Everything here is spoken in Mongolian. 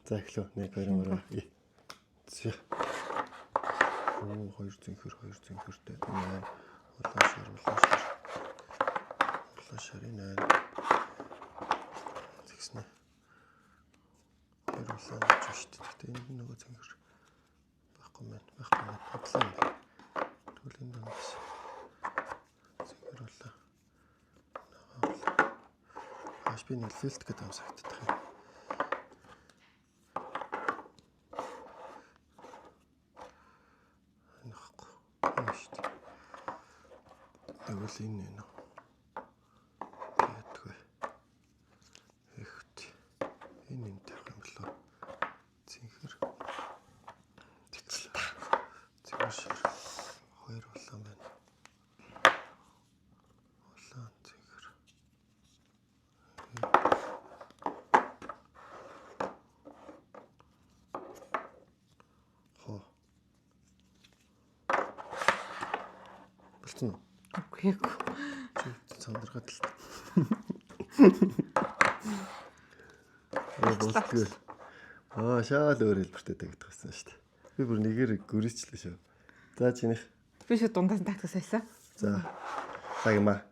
За эхлэв. 1 2 3. За. Оо 2 зинхэртэй. 8. Улаан шарын 8. Тэгснэ. 2 улаан гэж шүү дээ. Гэтэ энэ нөгөө зинхэр байхгүй мэн. Хадлаа. Түлийн дандас. Зинхэр улаан. Хаш би нэг филт гэдэг юм сагддаг юм. Тэгвэл энэ нэ. Ятгүй. Эхт. Энэ тавих юм болоо. Зинхэр. Тэгсэн. Зинхэр. 2 улаан байна. Улаан зинхэр. Хоо. Болцсон уу? Үгүй. Сандаргаад л. Болтгүй. Шаал өөр хэлбэртэй тавьдаг байсан шүү дээ. Би бүр нэгээр гүрийчлээ шүү. За чинийх. Би шууд дундаас тагтах сайсан. За. Лагма.